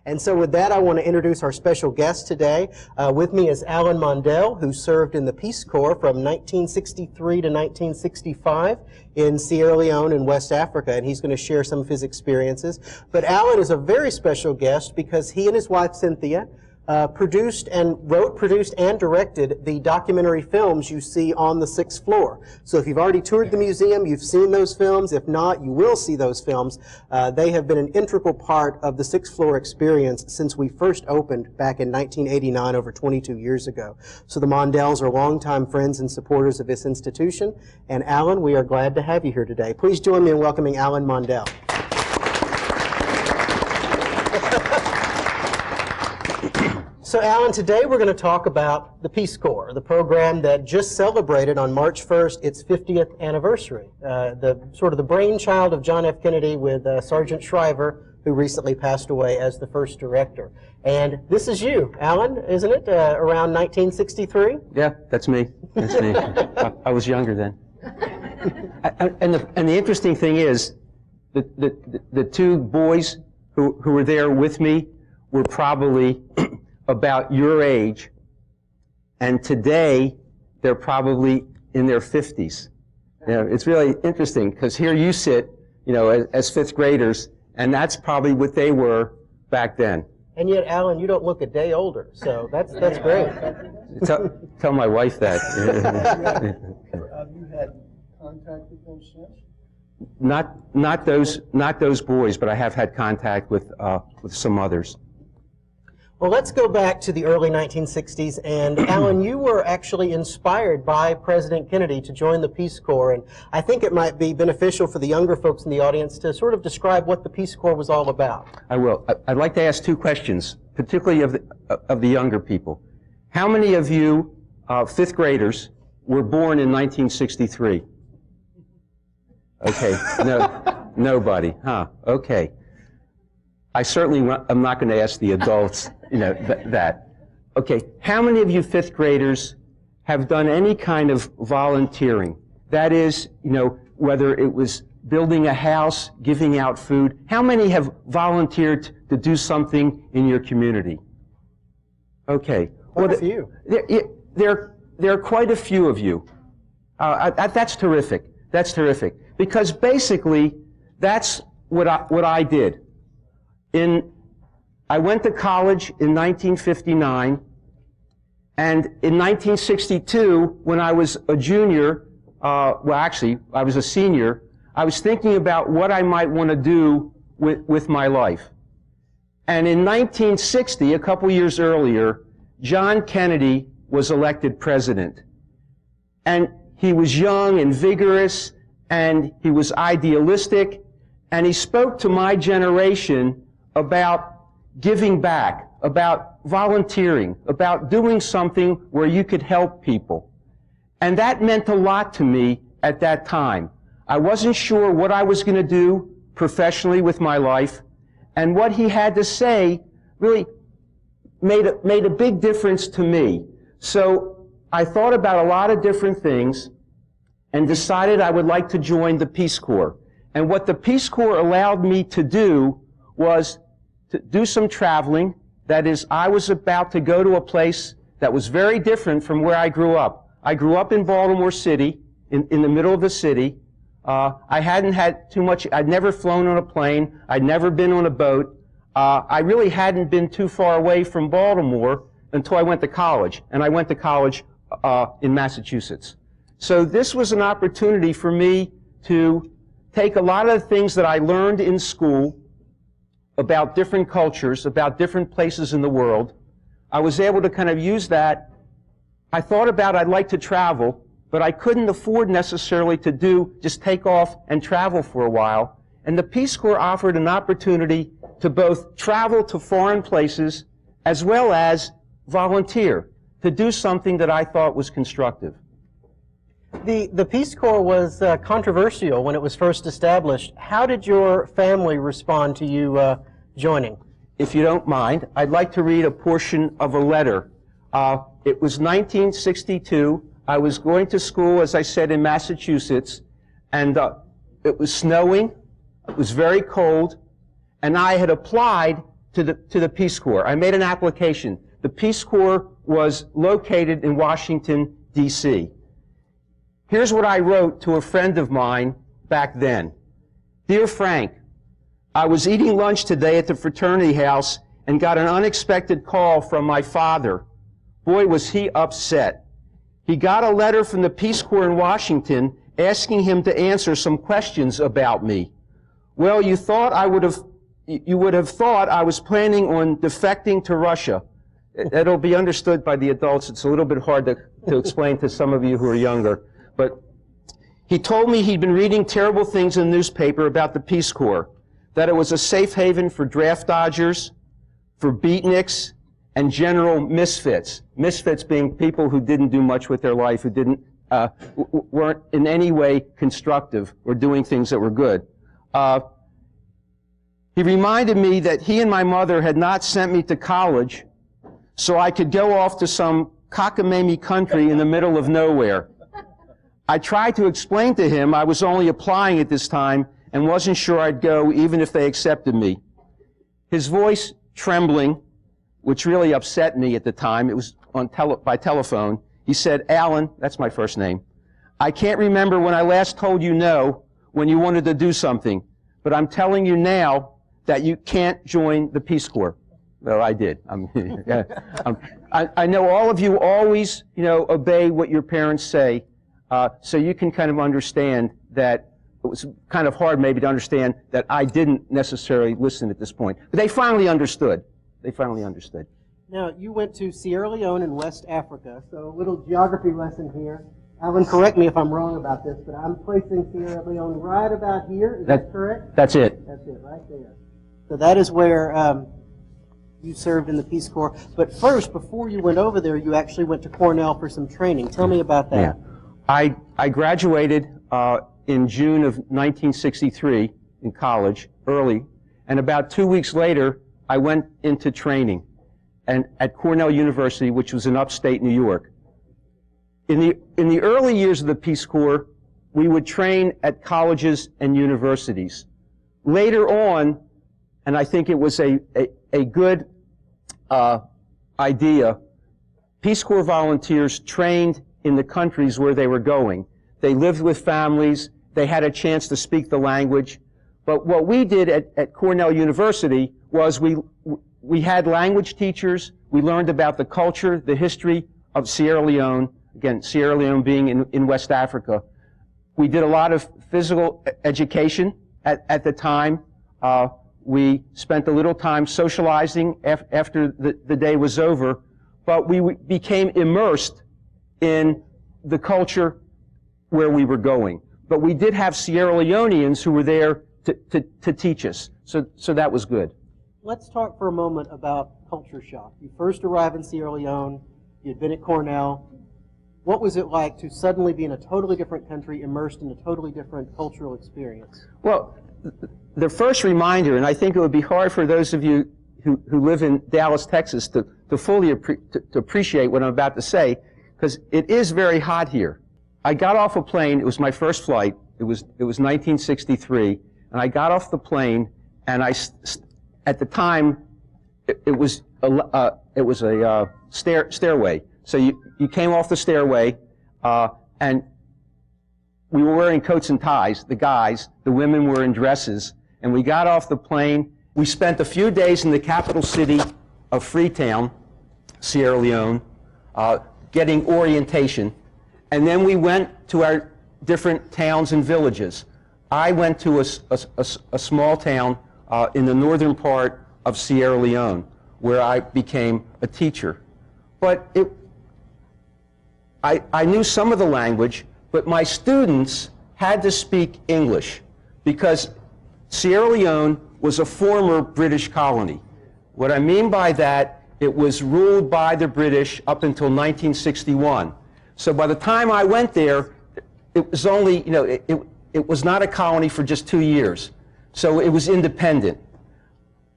And so with that, I want to introduce our special guest today. With me is Allen Mondell, who served in the Peace Corps from 1963 to 1965 in Sierra Leone in West Africa, and he's going to share some of his experiences. But Allen is a very special guest because he and his wife, Cynthia, produced and directed the documentary films you see on the 6th floor. So if you've already toured the museum, you've seen those films. If not, you will see those films. They have been an integral part of the 6th floor experience since we first opened back in 1989, over 22 years ago. So the Mondells are longtime friends and supporters of this institution. And Allen, we are glad to have you here today. Please join me in welcoming Allen Mondell. So Allen, today we're going to talk about the Peace Corps, the program that just celebrated on March 1st its 50th anniversary. The brainchild of John F. Kennedy with Sergeant Shriver, who recently passed away as the first director. And this is you, Allen, isn't it? Around 1963? Yeah, that's me. That's me. I was younger then. And the interesting thing is, the two boys who were there with me were probably about your age, and today they're probably in their 50s. You know, it's really interesting because here you sit, you know, as 5th graders, and that's probably what they were back then. And yet, Allen, you don't look a day older, so that's great. Tell my wife that. Have you had contact with them since? Not those boys, but I have had contact with some others. Well, let's go back to the early 1960s, and Allen, you were actually inspired by President Kennedy to join the Peace Corps, and I think it might be beneficial for the younger folks in the audience to sort of describe what the Peace Corps was all about. I will. I'd like to ask two questions, particularly of the younger people. How many of you 5th graders were born in 1963? Okay, no, nobody, huh? Okay. I certainly am not going to ask the adults, you know, that. Okay, how many of you 5th graders have done any kind of volunteering? That is, you know, whether it was building a house, giving out food. How many have volunteered to do something in your community? Okay. Quite a few. There are quite a few of you. That's terrific. That's terrific. Because basically, that's what I did. I went to college in 1959, and in 1962, when I was a junior, well, actually, I was a senior, I was thinking about what I might want to do with my life. And in 1960, a couple years earlier, John Kennedy was elected president. And he was young and vigorous, and he was idealistic, and he spoke to my generation about giving back, about volunteering, about doing something where you could help people. And that meant a lot to me at that time. I wasn't sure what I was going to do professionally with my life, and what he had to say really made a big difference to me. So I thought about a lot of different things and decided I would like to join the Peace Corps. And what the Peace Corps allowed me to do was to do some traveling. That is, I was about to go to a place that was very different from where I grew up. I grew up in Baltimore City, in the middle of the city. I hadn't had too much, I'd never flown on a plane, I'd never been on a boat. I really hadn't been too far away from Baltimore until I went to college, and I went to college in Massachusetts. So this was an opportunity for me to take a lot of the things that I learned in school about different cultures, about different places in the world. I was able to kind of use that. I thought about I'd like to travel, but I couldn't afford necessarily to just take off and travel for a while. And the Peace Corps offered an opportunity to both travel to foreign places as well as volunteer, to do something that I thought was constructive. The Peace Corps was controversial when it was first established. How did your family respond to you joining? If you don't mind, I'd like to read a portion of a letter. It was 1962. I was going to school, as I said, in Massachusetts, and it was snowing. It was very cold, and I had applied to the Peace Corps. I made an application. The Peace Corps was located in Washington, D.C. Here's what I wrote to a friend of mine back then. Dear Frank, I was eating lunch today at the fraternity house and got an unexpected call from my father. Boy, was he upset. He got a letter from the Peace Corps in Washington asking him to answer some questions about me. Well, you would have thought I was planning on defecting to Russia. It'll be understood by the adults. It's a little bit hard to explain to some of you who are younger. But he told me he'd been reading terrible things in the newspaper about the Peace Corps, that it was a safe haven for draft dodgers, for beatniks, and general misfits. Misfits being people who didn't do much with their life, who weren't in any way constructive or doing things that were good. He reminded me that he and my mother had not sent me to college so I could go off to some cockamamie country in the middle of nowhere. I tried to explain to him I was only applying at this time and wasn't sure I'd go even if they accepted me. His voice trembling, which really upset me at the time, it was by telephone. He said, Alan, that's my first name, I can't remember when I last told you no when you wanted to do something, but I'm telling you now that you can't join the Peace Corps. Well, I did. I know all of you always, obey what your parents say, so you can kind of understand that it was kind of hard maybe to understand that I didn't necessarily listen at this point. But they finally understood. They finally understood. Now, you went to Sierra Leone in West Africa, so a little geography lesson here. Alan, correct me if I'm wrong about this, but I'm placing Sierra Leone right about here. Is that correct? That's it. That's it, right there. So that is where you served in the Peace Corps. But first, before you went over there, you actually went to Cornell for some training. Tell me about that. Yeah. I graduated in June of 1963 in college, early, and about 2 weeks later, I went into training at Cornell University, which was in upstate New York. In the early years of the Peace Corps, we would train at colleges and universities. Later on, and I think it was a good idea, Peace Corps volunteers trained in the countries where they were going. They lived with families. They had a chance to speak the language. But what we did at Cornell University was we had language teachers. We learned about the culture, the history of Sierra Leone. Again, Sierra Leone being in West Africa. We did a lot of physical education at the time. We spent a little time socializing after the day was over, but we became immersed in the culture where we were going. But we did have Sierra Leoneans who were there to teach us, so that was good. Let's talk for a moment about culture shock. You first arrived in Sierra Leone, you'd been at Cornell. What was it like to suddenly be in a totally different country, immersed in a totally different cultural experience? Well, the first reminder, and I think it would be hard for those of you who live in Dallas, Texas, to fully appreciate what I'm about to say, because it is very hot here. I got off a plane. It was my first flight. It was 1963, and I got off the plane, and at the time, it was a stairway. So you came off the stairway, and we were wearing coats and ties, the guys. The women were in dresses. And we got off the plane. We spent a few days in the capital city of Freetown, Sierra Leone, getting orientation. And then we went to our different towns and villages. I went to a small town in the northern part of Sierra Leone, where I became a teacher. But I knew some of the language, but my students had to speak English because Sierra Leone was a former British colony. What I mean by that, it was ruled by the British up until 1961. So by the time I went there, it was only, it was not a colony for just 2 years. So it was independent.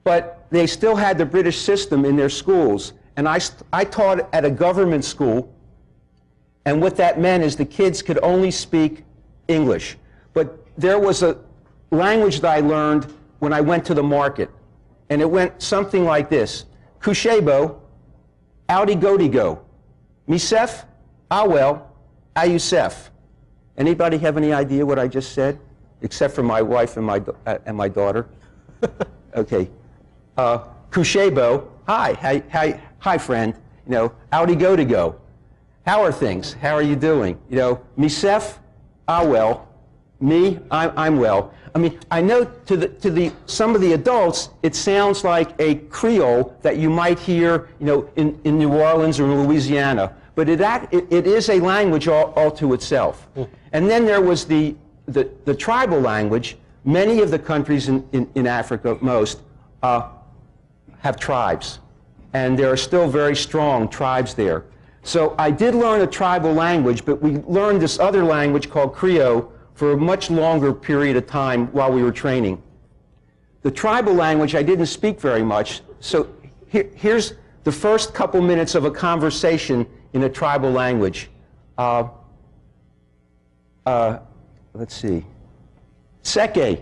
But they still had the British system in their schools. And I taught at a government school. And what that meant is the kids could only speak English. But there was a language that I learned when I went to the market. and it went something like this. Kushebo, Audi Godigo, Misef, Awel, Ayusef. Anybody have any idea what I just said? Except for my wife and my daughter. Okay. Kushebo, hi friend. You know, Audi Godigo. How are things? How are you doing? You know, Misef, Awel, me, I'm well. I mean, I know to some of the adults, it sounds like a Creole that you might hear, you know, in New Orleans or Louisiana. But it is a language all to itself. And then there was the tribal language. Many of the countries in Africa, most, have tribes. And there are still very strong tribes there. So I did learn a tribal language, but we learned this other language called Creole for a much longer period of time while we were training. The tribal language I didn't speak very much, so here's the first couple minutes of a conversation in a tribal language. Let's see. Seke.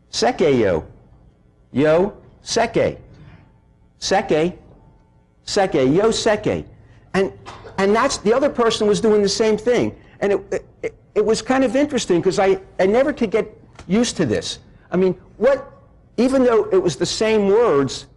Seke yo. Yo, seke. Seke. Seke. Yo, seke. And that's, the other person was doing the same thing. And it was kind of interesting because I never could get used to this. I mean, even though it was the same words,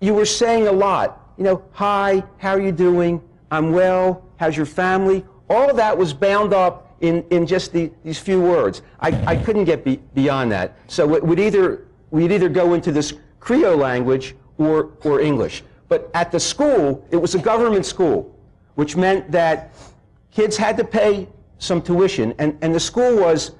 you were saying a lot. You know, hi, how are you doing? I'm well, how's your family? All of that was bound up in just these few words. I couldn't get beyond that. So we'd either go into this Creole language or English. But at the school, it was a government school, which meant that kids had to pay some tuition, and the school was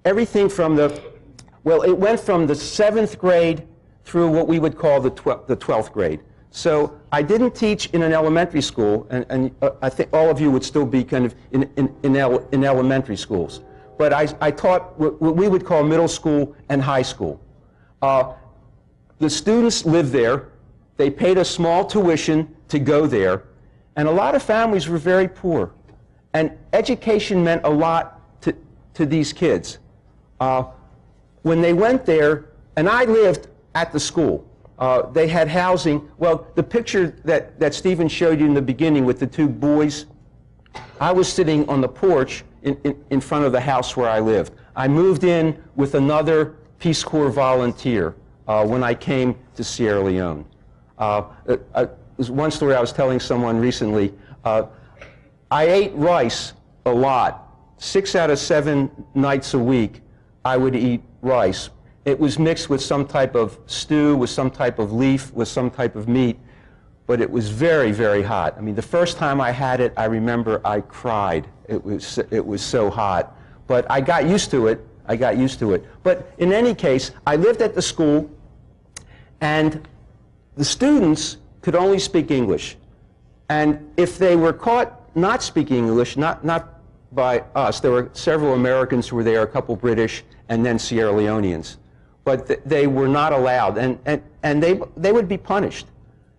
everything from it went from the 7th grade through what we would call the 12th grade. So I didn't teach in an elementary school, and I think all of you would still be kind of in elementary schools. But I taught what we would call middle school and high school. The students lived there. They paid a small tuition to go there, and a lot of families were very poor. And education meant a lot to these kids. When they went there, and I lived at the school, they had housing. Well, the picture that Stephen showed you in the beginning with the two boys, I was sitting on the porch in front of the house where I lived. I moved in with another Peace Corps volunteer when I came to Sierra Leone. There's one story I was telling someone recently. I ate rice a lot. 6 out of 7 nights a week, I would eat rice. It was mixed with some type of stew, with some type of leaf, with some type of meat, but it was very, very hot. I mean, the first time I had it, I remember I cried. It was so hot. But I got used to it. But in any case, I lived at the school, and the students could only speak English. And if they were caught not speaking English, not by us, there were several Americans who were there, a couple British, and then Sierra Leoneans. But they were not allowed, and they would be punished.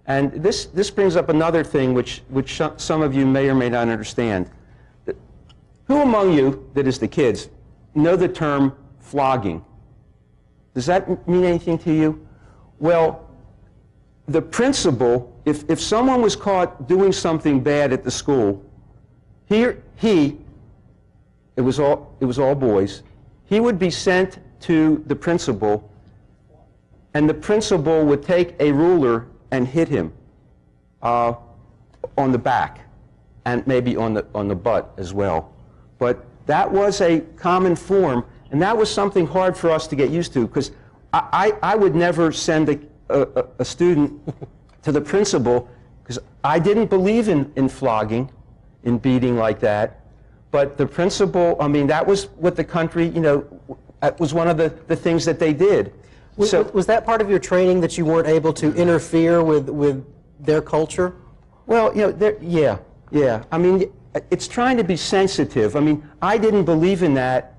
And this brings up another thing which some of you may or may not understand. Who among you, that is the kids, know the term flogging? Does that mean anything to you? Well, the principal, if someone was caught doing something bad at the school, it was all boys, he would be sent to the principal, and the principal would take a ruler and hit him on the back, and maybe on the butt as well. But that was a common form, and that was something hard for us to get used to, because I would never send a student to the principal, because I didn't believe in flogging, in beating like that. But the principal, I mean, that was what the country, you know, that was one of the things that they did. Was that part of your training, that you weren't able to interfere with their culture? Well, you know, yeah. I mean, it's trying to be sensitive. I mean, I didn't believe in that,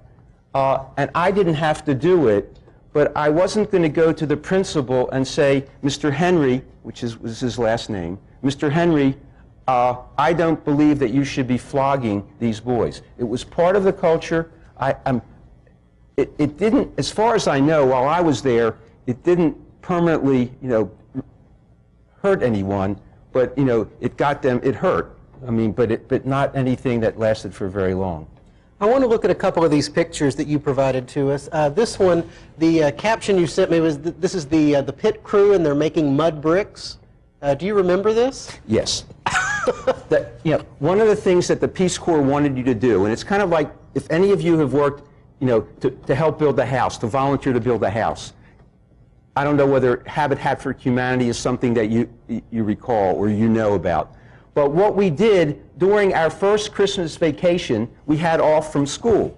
and I didn't have to do it. But I wasn't going to go to the principal and say, Mr. Henry, which was his last name, Mr. Henry, I don't believe that you should be flogging these boys. It was part of the culture. It didn't, as far as I know, while I was there, it didn't permanently, hurt anyone, but, it hurt. I mean, but not anything that lasted for very long. I want to look at a couple of these pictures that you provided to us. This one, the caption you sent me was, this is the pit crew and they're making mud bricks. Do you remember this? Yes. One of the things that the Peace Corps wanted you to do, and it's kind of like if any of you have worked, to help build a house, to volunteer to build a house. I don't know whether Habitat for Humanity is something that you recall or you know about. But what we did during our first Christmas vacation, we had off from school.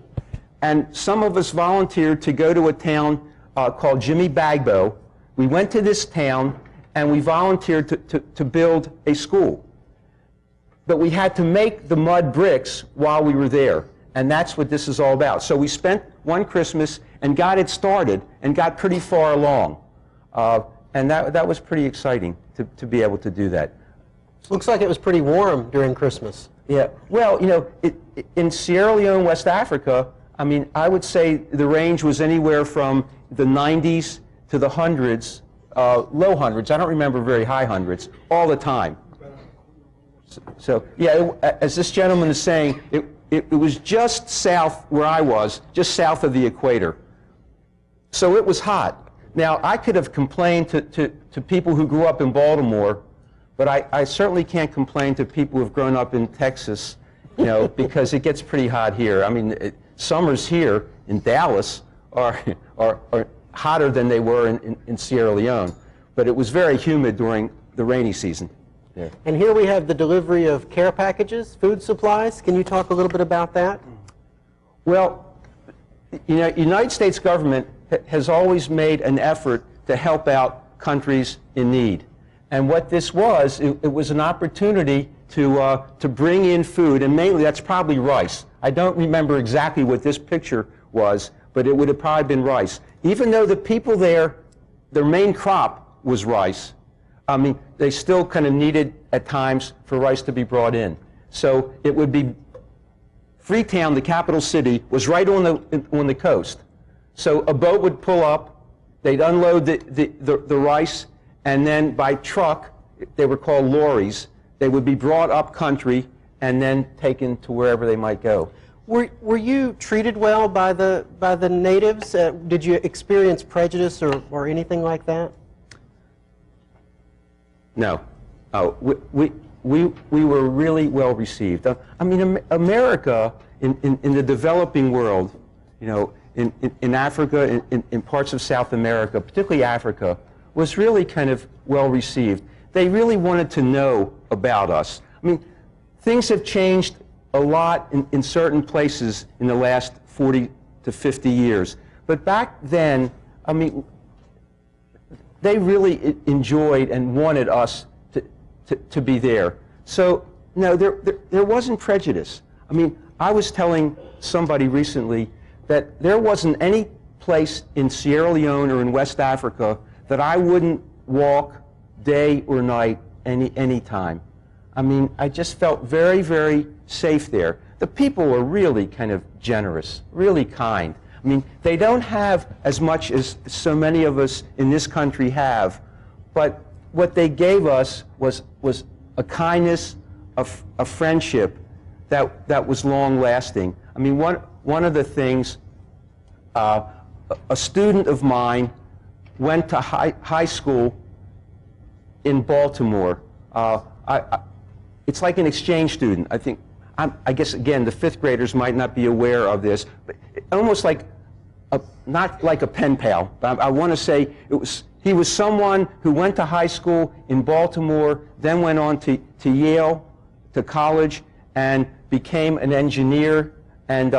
And some of us volunteered to go to a town called Jimmy Bagbo. We went to this town and we volunteered to build a school. But we had to make the mud bricks while we were there. And that's what this is all about. So we spent one Christmas and got it started and got pretty far along. And that was pretty exciting to be able to do that. Looks like it was pretty warm during Christmas. Yeah, well, in Sierra Leone, West Africa, I mean, I would say the range was anywhere from the 90s to the hundreds, low hundreds, I don't remember very high hundreds, all the time. So yeah, as this gentleman is saying, it was just south where I was, just south of the equator. So it was hot. Now, I could have complained to people who grew up in Baltimore, but I certainly can't complain to people who have grown up in Texas, because it gets pretty hot here. I mean, summers here in Dallas are hotter than they were in Sierra Leone, but it was very humid during the rainy season. Yeah. And here we have the delivery of care packages, food supplies. Can you talk a little bit about that? Well, United States government has always made an effort to help out countries in need. And what this was, it was an opportunity to bring in food, and mainly that's probably rice. I don't remember exactly what this picture was, but it would have probably been rice. Even though the people there, their main crop was rice, I mean, they still kind of needed at times for rice to be brought in. So it would be, Freetown, the capital city, was right on the coast. So a boat would pull up, they'd unload the rice, and then by truck, they were called lorries, they would be brought up country and then taken to wherever they might go. Were you treated well by the natives? Did you experience prejudice or anything like that? No. We were really well received. I mean, America, in the developing world, in Africa, in parts of South America, particularly Africa, was really kind of well received. They really wanted to know about us. I mean, things have changed a lot in certain places in the last 40 to 50 years. But back then, I mean, they really enjoyed and wanted us to be there. So, no, there wasn't prejudice. I mean, I was telling somebody recently that there wasn't any place in Sierra Leone or in West Africa that I wouldn't walk day or night any time. I mean, I just felt very, very safe there. The people were really kind of generous, really kind. I mean, they don't have as much as so many of us in this country have, but what they gave us was a kindness, a friendship that was long-lasting. I mean, one of the things, a student of mine went to high school in Baltimore. It's like an exchange student. I guess, again, the fifth graders might not be aware of this, but almost like, not like a pen pal, but I want to say he was someone who went to high school in Baltimore, then went on to Yale, to college, and became an engineer, and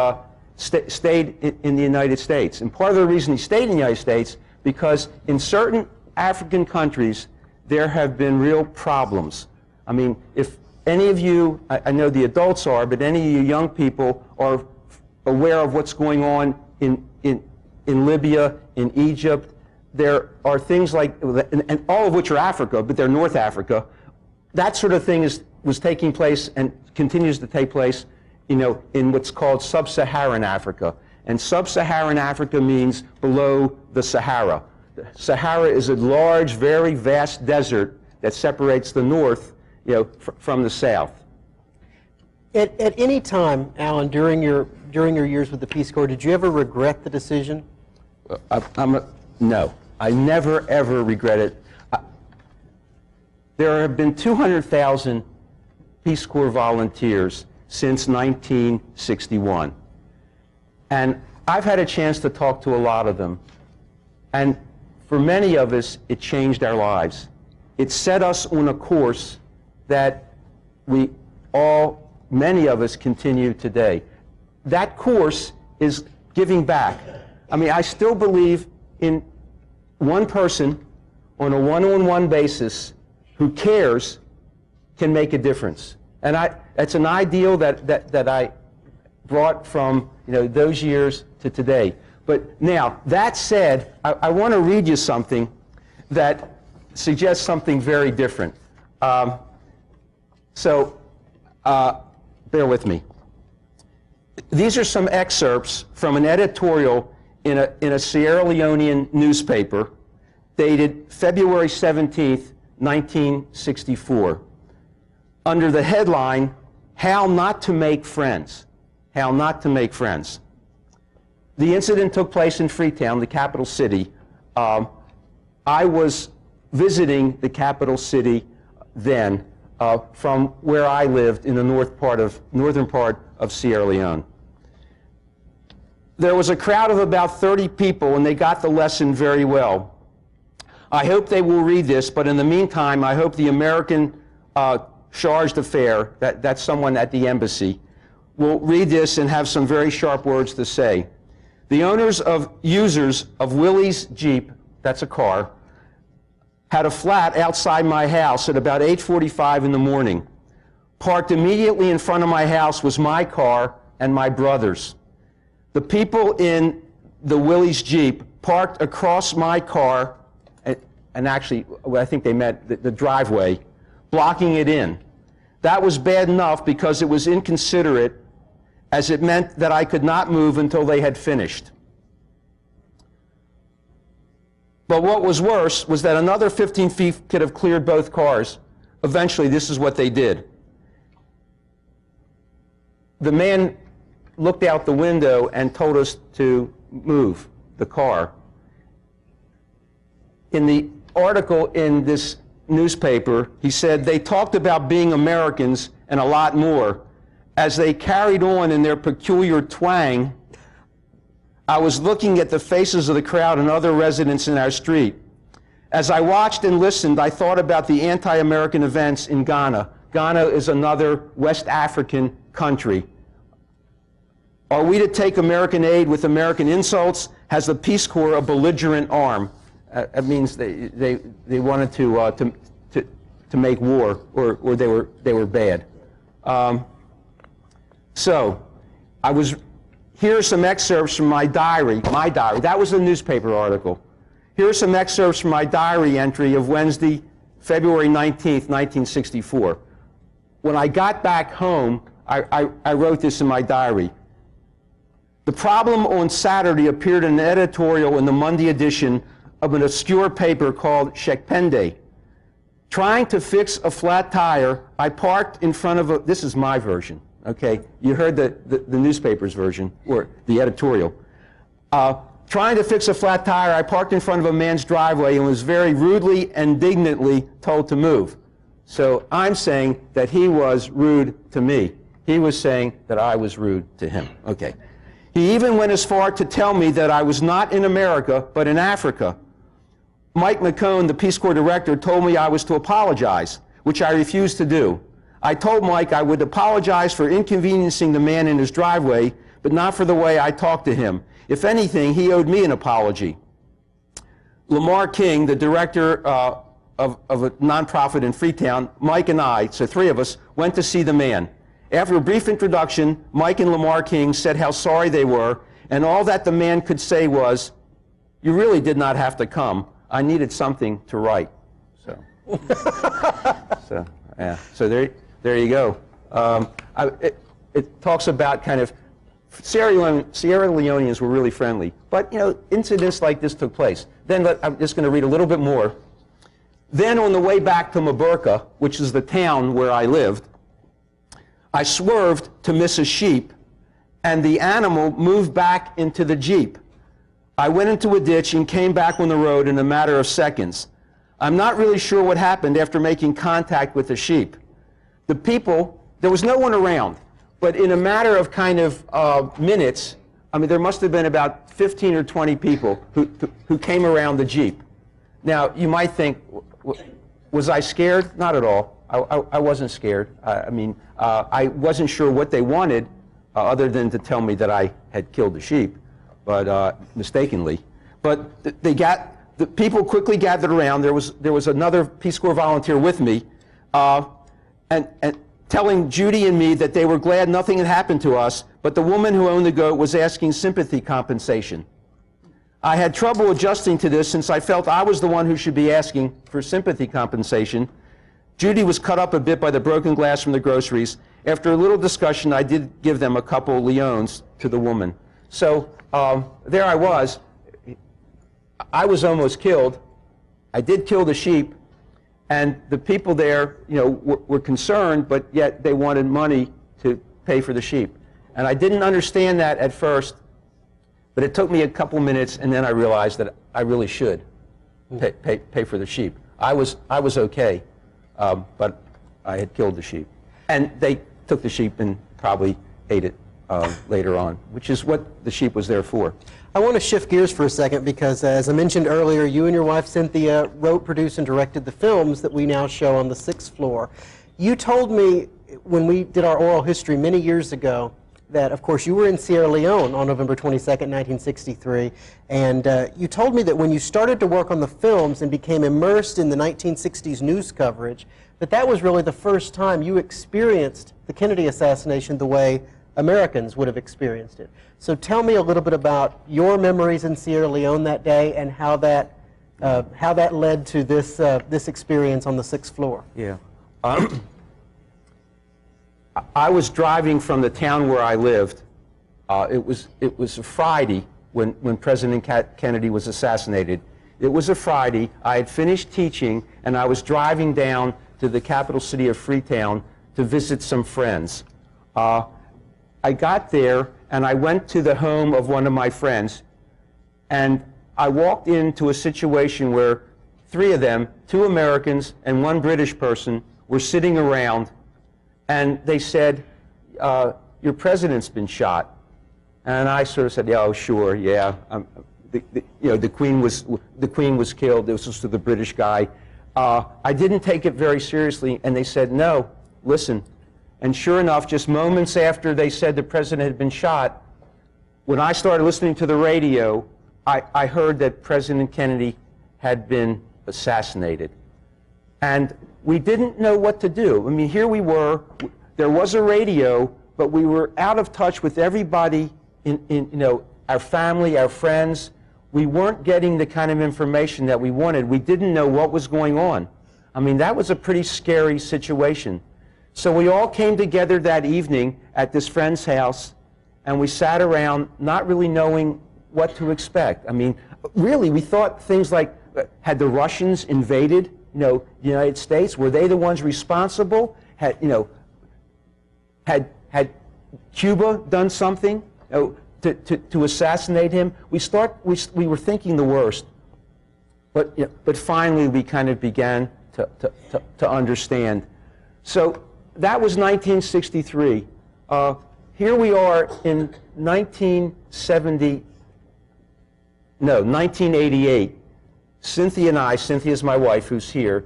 stayed in the United States. And part of the reason he stayed in the United States, because in certain African countries, there have been real problems. I mean, if any of you, I know the adults are, but any of you young people are aware of what's going on in Libya, in Egypt, there are things like, and all of which are Africa, but they're North Africa. That sort of thing was taking place and continues to take place, in what's called sub-Saharan Africa. And sub-Saharan Africa means below the Sahara. Sahara is a large, very vast desert that separates the north, from the south. At any time, Alan, during your years with the Peace Corps, did you ever regret the decision? No, I never ever regret it. There have been 200,000 Peace Corps volunteers since 1961, and I've had a chance to talk to a lot of them, and for many of us, it changed our lives. It set us on a course that many of us continue today. That course is giving back. I mean, I still believe in one person on a one-on-one basis who cares can make a difference. And that's an ideal that I brought from those years to today. But now, that said, I want to read you something that suggests something very different. Bear with me. These are some excerpts from an editorial in a Sierra Leonean newspaper dated February 17th, 1964, under the headline, "How Not to Make Friends." How not to make friends. The incident took place in Freetown, the capital city. I was visiting the capital city then from where I lived in the northern part of Sierra Leone. There was a crowd of about 30 people, and they got the lesson very well. I hope they will read this, but in the meantime, I hope the American charge d'affaires, that's someone at the embassy, will read this and have some very sharp words to say. The users of Willie's Jeep, that's a car, had a flat outside my house at about 8:45 in the morning. Parked immediately in front of my house was my car and my brother's. The people in the Willie's Jeep parked across my car, and actually, I think they meant the driveway, blocking it in. That was bad enough because it was inconsiderate, as it meant that I could not move until they had finished. But what was worse was that another 15 feet could have cleared both cars. Eventually, this is what they did. The man looked out the window and told us to move the car. In the article in this newspaper, he said, they talked about being Americans and a lot more. As they carried on in their peculiar twang, I was looking at the faces of the crowd and other residents in our street. As I watched and listened, I thought about the anti-American events in Ghana. Ghana is another West African country. Are we to take American aid with American insults? Has the Peace Corps a belligerent arm? That means they wanted to make war, or they were bad. Here are some excerpts from my diary. That was a newspaper article. Here are some excerpts from my diary entry of Wednesday, February 19th, 1964. When I got back home, I wrote this in my diary. The problem on Saturday appeared in an editorial in the Monday edition of an obscure paper called Shekpende. Trying to fix a flat tire, I parked in front of this is my version, okay? You heard the newspaper's version, or the editorial. Trying to fix a flat tire, I parked in front of a man's driveway and was very rudely and indignantly told to move. So I'm saying that he was rude to me. He was saying that I was rude to him, okay? He even went as far to tell me that I was not in America, but in Africa. Mike McCone, the Peace Corps director, told me I was to apologize, which I refused to do. I told Mike I would apologize for inconveniencing the man in his driveway, but not for the way I talked to him. If anything, he owed me an apology. Lamar King, the director of a nonprofit in Freetown, Mike and I, so three of us, went to see the man. After a brief introduction, Mike and Lamar King said how sorry they were, and all that the man could say was, "You really did not have to come. I needed something to write." So there you go. It talks about kind of Sierra Leoneans were really friendly. But, you know, incidents like this took place. Then I'm just going to read a little bit more. Then on the way back to Maburka, which is the town where I lived, I swerved to miss a sheep, and the animal moved back into the Jeep. I went into a ditch and came back on the road in a matter of seconds. I'm not really sure what happened after making contact with the sheep. The people, there was no one around, but in a matter of kind of minutes, I mean, there must have been about 15 or 20 people who came around the Jeep. Now, you might think, was I scared? Not at all. I wasn't scared. I wasn't sure what they wanted, other than to tell me that I had killed the sheep, but mistakenly. But the people quickly gathered around. There was another Peace Corps volunteer with me, and telling Judy and me that they were glad nothing had happened to us, but the woman who owned the goat was asking sympathy compensation. I had trouble adjusting to this since I felt I was the one who should be asking for sympathy compensation. Judy was cut up a bit by the broken glass from the groceries. After a little discussion, I did give them a couple leones to the woman. So there I was. I was almost killed. I did kill the sheep, and the people there, you know, were concerned, but yet they wanted money to pay for the sheep. And I didn't understand that at first, but it took me a couple minutes, and then I realized that I really should pay for the sheep. I was okay, but I had killed the sheep. And they took the sheep and probably ate it later on, which is what the sheep was there for. I want to shift gears for a second because, as I mentioned earlier, you and your wife Cynthia wrote, produced, and directed the films that we now show on the 6th floor. You told me when we did our oral history many years ago that, of course, you were in Sierra Leone on November 22nd, 1963, and you told me that when you started to work on the films and became immersed in the 1960s news coverage, that was really the first time you experienced the Kennedy assassination the way Americans would have experienced it. So tell me a little bit about your memories in Sierra Leone that day and how that led to this experience on the 6th floor. Yeah. I was driving from the town where I lived. It was a Friday when President Kennedy was assassinated. It was a Friday. I had finished teaching, and I was driving down to the capital city of Freetown to visit some friends. I got there, and I went to the home of one of my friends, and I walked into a situation where 3 of them, 2 Americans and 1 British person, were sitting around, and they said, your president's been shot. And I sort of said, yeah, oh, sure, yeah. The Queen was killed. This was to the British guy. I didn't take it very seriously, and they said, no, listen. And sure enough, just moments after they said the president had been shot, when I started listening to the radio, I heard that President Kennedy had been assassinated. And we didn't know what to do. I mean, here we were. There was a radio, but we were out of touch with everybody in our family, our friends. We weren't getting the kind of information that we wanted. We didn't know what was going on. I mean, that was a pretty scary situation. So we all came together that evening at this friend's house, and we sat around not really knowing what to expect. I mean, really, we thought things like, had the Russians invaded, the United States? Were they the ones responsible? Had Cuba done something to assassinate him? We were thinking the worst, but finally we kind of began to understand. So that was 1963. Here we are in 1988. Cynthia and I, Cynthia's my wife who's here,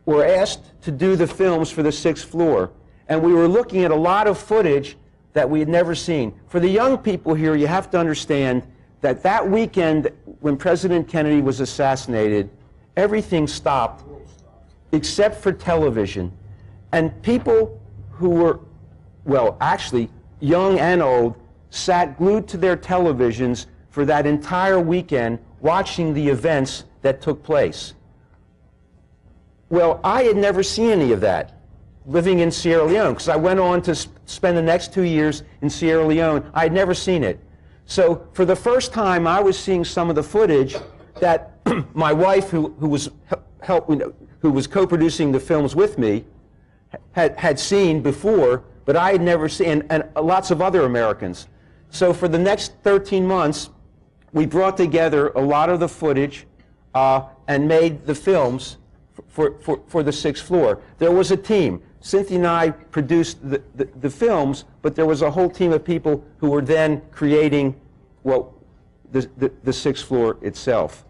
were asked to do the films for the 6th floor. And we were looking at a lot of footage that we had never seen. For the young people here, you have to understand that that weekend when President Kennedy was assassinated, everything stopped except for television. And people who were, well, actually, young and old, sat glued to their televisions for that entire weekend watching the events that took place. Well, I had never seen any of that. living in Sierra Leone, because I went on to spend the next 2 years in Sierra Leone. I had never seen it. So for the first time, I was seeing some of the footage that my wife, who was co-producing the films with me, had seen before, but I had never seen, and lots of other Americans. So for the next 13 months, we brought together a lot of the footage and made the films for the sixth floor. There was a team. Cynthia and I produced the films, but there was a whole team of people who were then creating, well, the sixth floor itself.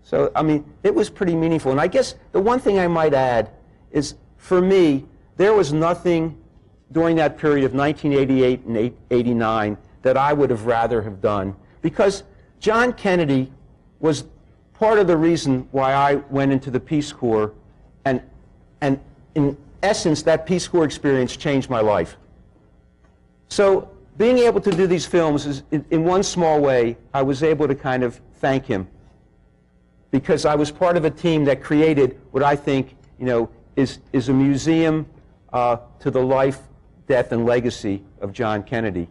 So, I mean, it was pretty meaningful. And I guess the one thing I might add is, for me, there was nothing during that period of 1988 and 89 that I would have rather have done, because John Kennedy was part of the reason why I went into the Peace Corps, and in essence, that Peace Corps experience changed my life. So being able to do these films is, in one small way, I was able to kind of thank him, because I was part of a team that created what I think, you know, is a museum to the life, death, and legacy of John Kennedy.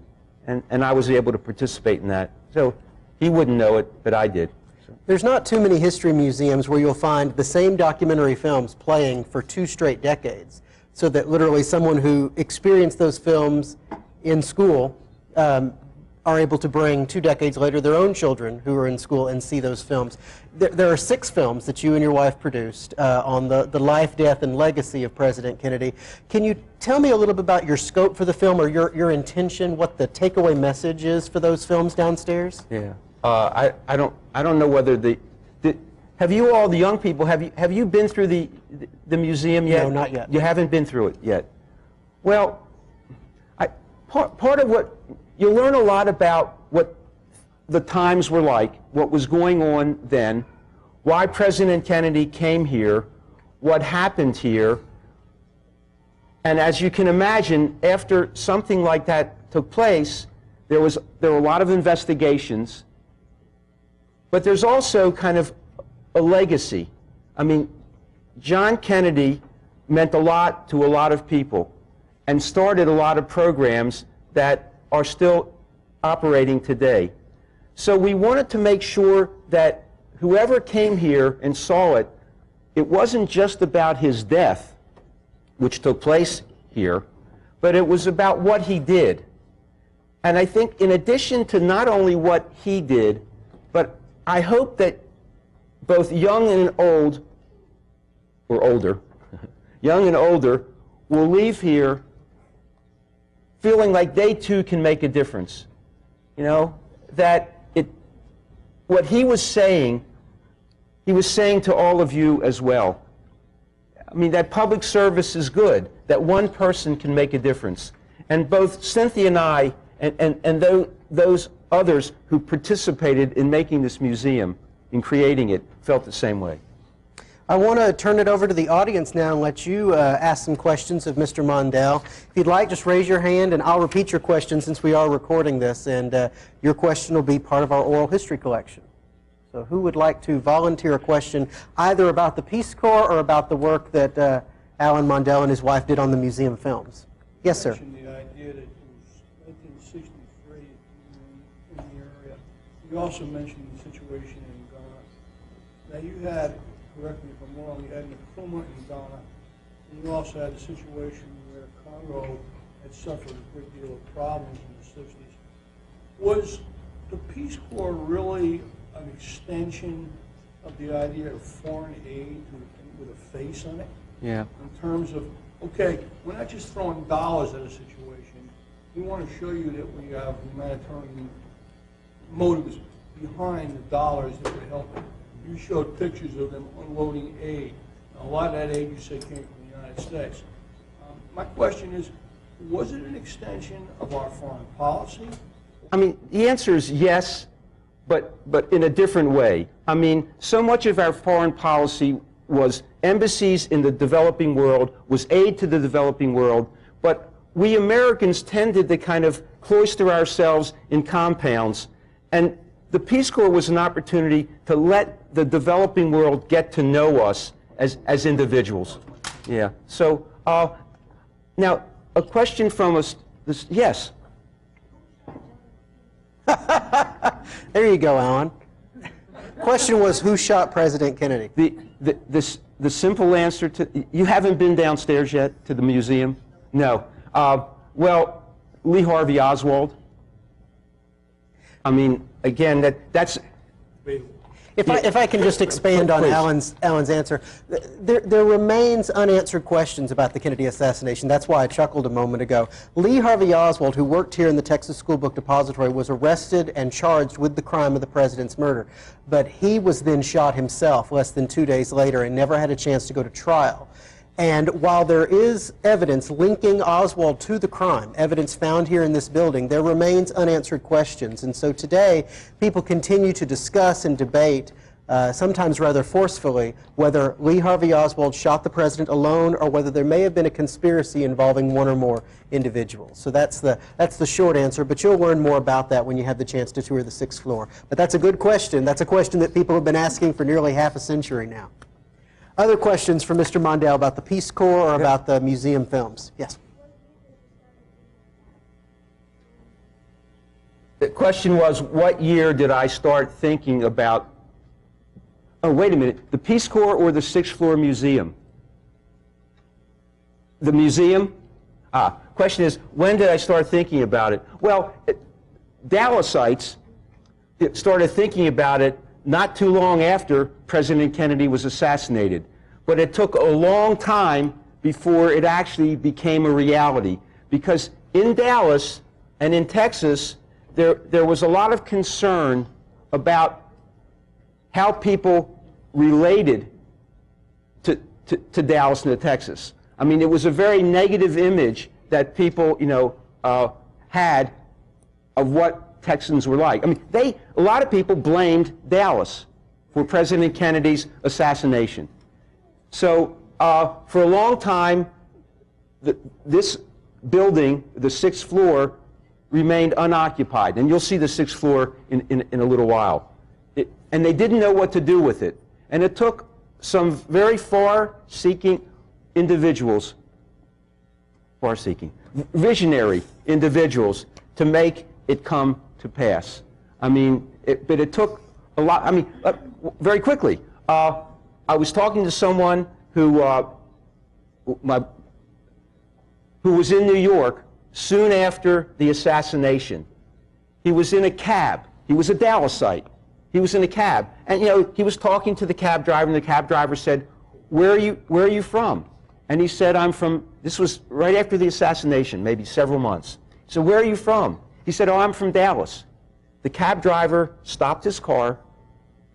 And I was able to participate in that. So he wouldn't know it, but I did. So. There's not too many history museums where you'll find the same documentary films playing for 2 straight decades, so that literally someone who experienced those films in school are able to bring 2 decades later their own children who are in school and see those films. There are 6 films that you and your wife produced on the life, death, and legacy of President Kennedy. Can you tell me a little bit about your scope for the film, or your intention, what the takeaway message is for those films downstairs? Yeah, I don't know whether have you all, the young people, have you been through the museum yet? No, not yet. You haven't been through it yet. Well, part of what you'll learn a lot about what the times were like, what was going on then, why President Kennedy came here, what happened here. And as you can imagine, after something like that took place, there were a lot of investigations, but there's also kind of a legacy. I mean, John Kennedy meant a lot to a lot of people and started a lot of programs that are still operating today. So we wanted to make sure that whoever came here and saw it, it wasn't just about his death, which took place here, but it was about what he did. And I think in addition to not only what he did, but I hope that both young and old, or older, young and older, will leave here feeling like they too can make a difference. You know, that what he was saying to all of you as well. I mean, that public service is good, that one person can make a difference. And both Cynthia and I, and those others who participated in making this museum, in creating it, felt the same way. I want to turn it over to the audience now and let you ask some questions of Mr. Mondell. If you'd like, just raise your hand and I'll repeat your question since we are recording this, and your question will be part of our oral history collection. So who would like to volunteer a question either about the Peace Corps or about the work that Allen Mondell and his wife did on the museum films? Yes, sir. You mentioned the idea that it was 1963 in the area. You also mentioned the situation in Ghana. Now you had, correct me if I'm wrong, you had Nkrumah in Ghana, and you also had a situation where Congo had suffered a great deal of problems in the 60s. Was the Peace Corps really an extension of the idea of foreign aid with a face on it? Yeah. In terms of, okay, we're not just throwing dollars at a situation. We want to show you that we have humanitarian motives behind the dollars that we're helping. You showed pictures of them unloading aid. Now, a lot of that aid you said came from the United States. My question is, was it an extension of our foreign policy? I mean, the answer is yes, but in a different way. I mean, so much of our foreign policy was embassies in the developing world, was aid to the developing world, but we Americans tended to kind of cloister ourselves in compounds, and the Peace Corps was an opportunity to let the developing world get to know us as individuals. Yeah. So Now, a question from us, yes. There you go, Alan. Question was, who shot President Kennedy? The simple answer to, you haven't been downstairs yet to the museum? No. Well, Lee Harvey Oswald. I mean, again, that's... If I can just expand on Alan's answer, there remains unanswered questions about the Kennedy assassination. That's why I chuckled a moment ago. Lee Harvey Oswald, who worked here in the Texas School Book Depository, was arrested and charged with the crime of the president's murder. But he was then shot himself less than 2 days later and never had a chance to go to trial. And while there is evidence linking Oswald to the crime, evidence found here in this building, there remains unanswered questions. And so today, people continue to discuss and debate, sometimes rather forcefully, whether Lee Harvey Oswald shot the president alone or whether there may have been a conspiracy involving one or more individuals. So that's the short answer, but you'll learn more about that when you have the chance to tour the 6th floor. But that's a good question. That's a question that people have been asking for nearly half a century now. Other questions for Mr. Mondell about the Peace Corps or about the museum films? Yes. The question was, what year did I start thinking about, oh, wait a minute, the Peace Corps or the 6th floor museum? The museum? Question is, when did I start thinking about it? Well, Dallasites started thinking about it not too long after President Kennedy was assassinated. But it took a long time before it actually became a reality. Because in Dallas and in Texas, there was a lot of concern about how people related to Dallas and to Texas. I mean, it was a very negative image that people, had of what Texans were like. I mean, a lot of people blamed Dallas for President Kennedy's assassination. So for a long time, this building, the 6th floor, remained unoccupied. And you'll see the 6th floor in a little while. And they didn't know what to do with it. And it took some very far-seeking individuals, visionary individuals, to make it come to pass. I mean, but it took a lot. I mean, very quickly. I was talking to someone who was in New York soon after the assassination. He was in a cab. He was a Dallasite. He was in a cab, and he was talking to the cab driver, and the cab driver said, "Where are you from?" And he said, "I'm from." This was right after the assassination, maybe several months. He said, "Where are you from?" He said, "Oh, I'm from Dallas." The cab driver stopped his car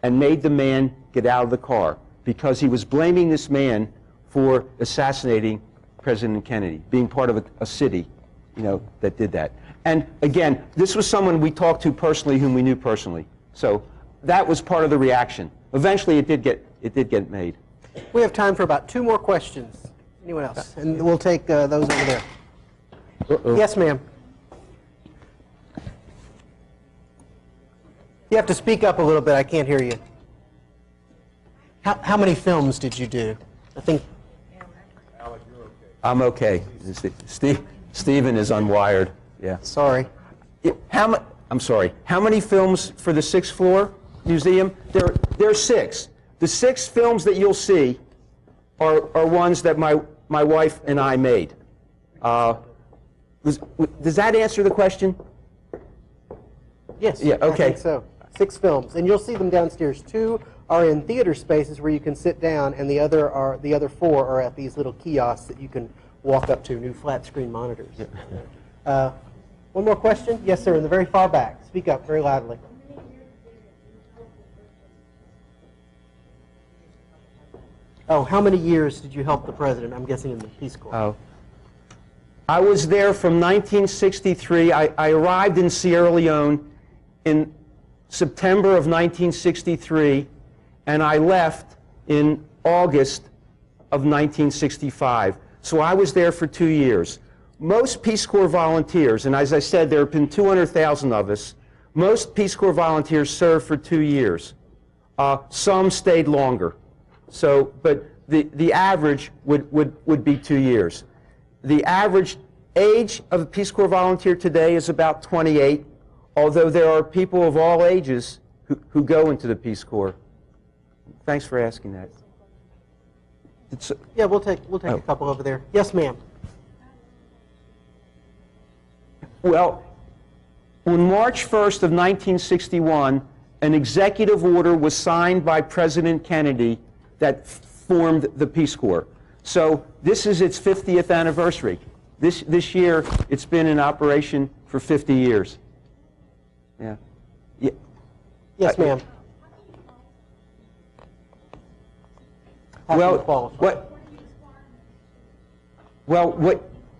and made the man get out of the car because he was blaming this man for assassinating President Kennedy, being part of a city, that did that. And again, this was someone we talked to personally, whom we knew personally. So that was part of the reaction. Eventually, it did get made. We have time for about 2 more questions. Anyone else? And we'll take those over there. Yes, ma'am. You have to speak up a little bit. I can't hear you. How many films did you do? I think. Alec, you're okay. I'm okay. Stephen is unwired. Yeah. Sorry. I'm sorry. How many films for the 6th floor museum? There are 6. The 6 films that you'll see are ones that my wife and I made. Does that answer the question? Yes. Yeah. Okay. I think so. 6 films, and you'll see them downstairs. 2 are in theater spaces where you can sit down, and the other 4 are at these little kiosks that you can walk up to, new flat screen monitors. One more question? Yes, sir, in the very far back. Speak up very loudly. Oh, how many years did you help the president? I'm guessing in the Peace Corps. Oh. I was there from 1963. I arrived in Sierra Leone in September of 1963, and I left in August of 1965. So I was there for 2 years. Most Peace Corps volunteers, and as I said, there have been 200,000 of us, most Peace Corps volunteers served for 2 years. Some stayed longer. So, but the average would be 2 years. the average age of a Peace Corps volunteer today is about 28, although there are people of all ages who go into the Peace Corps. Thanks for asking that. Yeah, we'll take a couple over there. Yes, ma'am. Well, on March 1st of 1961, an executive order was signed by President Kennedy that formed the Peace Corps. So this is its 50th anniversary. This year, it's been in operation for 50 years. Yeah. Yes, ma'am. Well,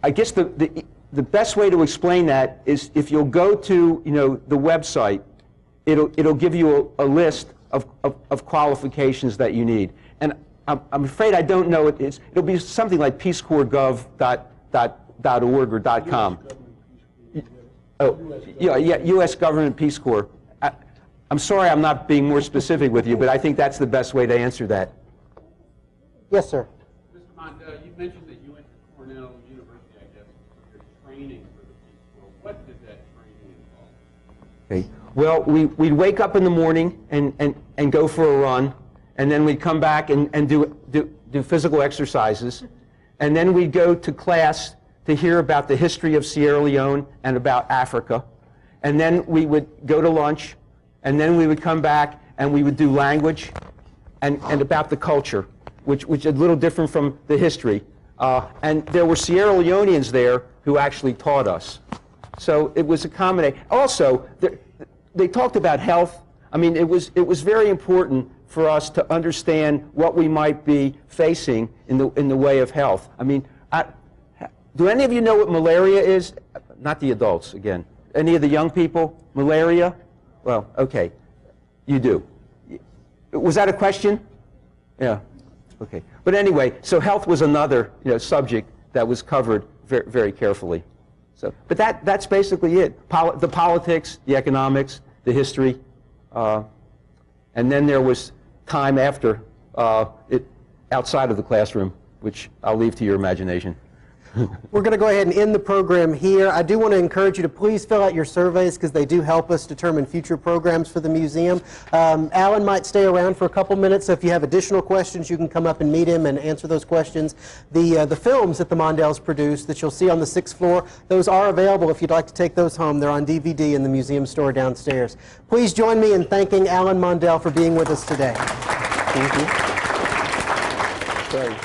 I guess the best way to explain that is if you'll go to the website, it'll give you a list of qualifications that you need. And I'm afraid I don't know it. It'll be something like peacecorpsgov.org or .com. Oh, yeah, U.S. Government Peace Corps. I'm sorry I'm not being more specific with you, but I think that's the best way to answer that. Yes, sir. Mr. Mondell, you mentioned that you went to Cornell University, I guess, for training for the Peace Corps. What did that training involve? Okay. Well, we'd wake up in the morning and go for a run, and then we'd come back and do physical exercises, and then we'd go to class to hear about the history of Sierra Leone and about Africa, and then we would go to lunch, and then we would come back and we would do language and about the culture, which is a little different from the history. And there were Sierra Leoneans there who actually taught us. So it was a combination. Also, they talked about health. I mean, it was very important for us to understand what we might be facing in the way of health. I mean, do any of you know what malaria is? Not the adults, again. Any of the young people? Malaria? Well, okay. You do. Was that a question? Yeah. Okay. But anyway, so health was another subject that was covered very, very carefully. So, but that's basically it. The politics, the economics, the history, and then there was time after outside of the classroom, which I'll leave to your imagination. We're going to go ahead and end the program here. I do want to encourage you to please fill out your surveys because they do help us determine future programs for the museum. Allen might stay around for a couple minutes, so if you have additional questions, you can come up and meet him and answer those questions. The films that the Mondells produced that you'll see on the 6th floor, those are available if you'd like to take those home. They're on DVD in the museum store downstairs. Please join me in thanking Allen Mondell for being with us today. Thank you. Sorry.